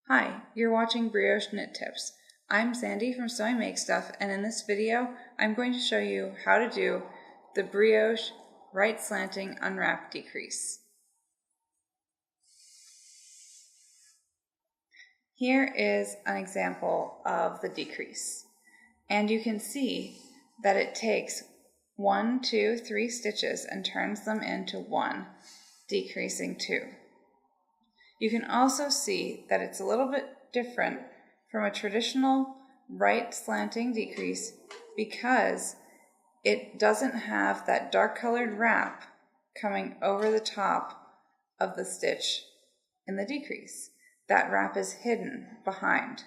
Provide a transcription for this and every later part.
Hi, you're watching Brioche Knit Tips. I'm Sandy from Sewing Make Stuff, and in this video, I'm going to show you how to do the brioche right slanting unwrapped decrease. Here is an example of the decrease, and you can see that it takes 1, 2, 3 stitches and turns them into 1, decreasing 2. You can also see that it's a little bit different from a traditional right slanting decrease because it doesn't have that dark colored wrap coming over the top of the stitch in the decrease. That wrap is hidden behind,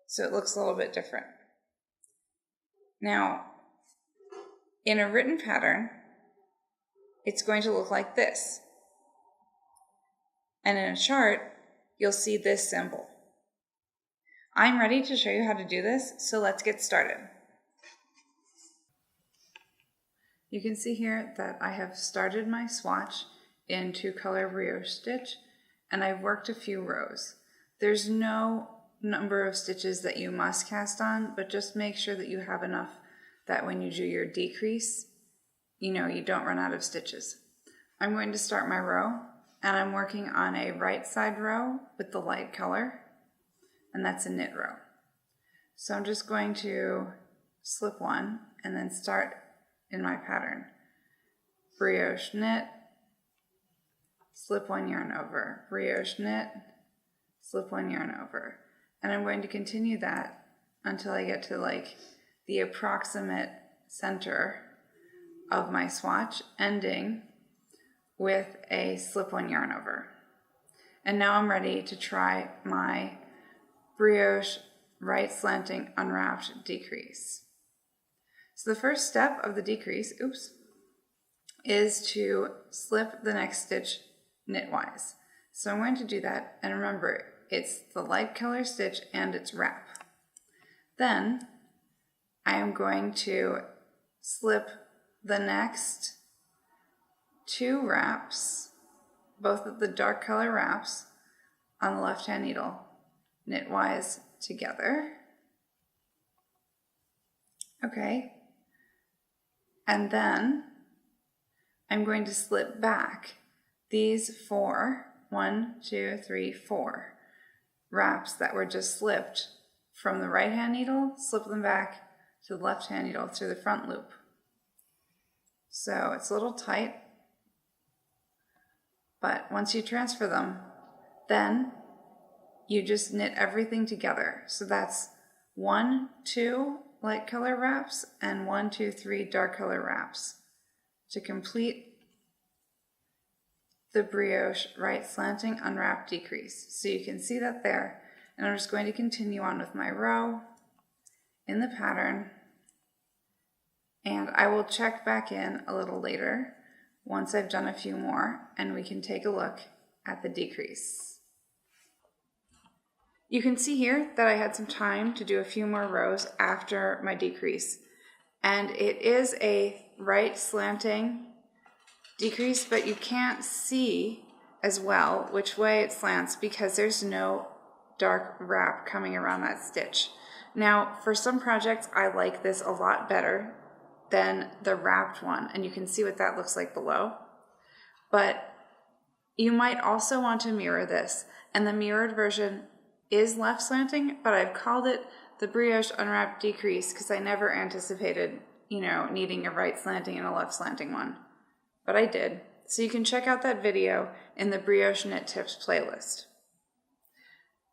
so it looks a little bit different. Now, in a written pattern, it's going to look like this. And in a chart, you'll see this symbol. I'm ready to show you how to do this, so let's get started. You can see here that I have started my swatch in 2-color brioche stitch, and I've worked a few rows. There's no number of stitches that you must cast on, but just make sure that you have enough that when you do your decrease, you don't run out of stitches. I'm going to start my row, and I'm working on a right side row with the light color, and that's a knit row. So I'm just going to slip one and then start in my pattern. Brioche knit, slip 1 yarn over, brioche knit, slip 1 yarn over. And I'm going to continue that until I get to the approximate center of my swatch, ending with a slip 1 yarn over. And now I'm ready to try my brioche right slanting unwrapped decrease. So the first step of the decrease, is to slip the next stitch knitwise. So I'm going to do that, and remember, it's the light color stitch and its wrap. Then I am going to slip the next 2 wraps, both of the dark color wraps, on the left hand needle, knitwise together. Okay, and then I'm going to slip back these 4, 1, 2, 3, 4 wraps that were just slipped from the right hand needle, slip them back to the left hand needle through the front loop. So it's a little tight, but once you transfer them, then you just knit everything together. So that's 1, 2 light color wraps and 1, 2, 3 dark color wraps to complete the brioche right slanting unwrapped decrease. So you can see that there, and I'm just going to continue on with my row in the pattern, and I will check back in a little later once I've done a few more, and we can take a look at the decrease. You can see here that I had some time to do a few more rows after my decrease, and it is a right slanting decrease, but you can't see as well which way it slants because there's no dark wrap coming around that stitch. Now, for some projects, I like this a lot better than the wrapped one, and you can see what that looks like below. But you might also want to mirror this, and the mirrored version is left slanting, but I've called it the brioche unwrapped decrease because I never anticipated, needing a right slanting and a left slanting one. But I did. So you can check out that video in the Brioche Knit Tips playlist.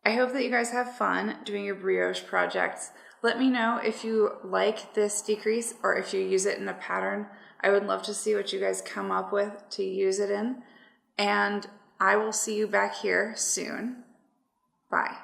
I hope that you guys have fun doing your brioche projects. Let me know if you like this decrease or if you use it in a pattern. I would love to see what you guys come up with to use it in. And I will see you back here soon. Bye.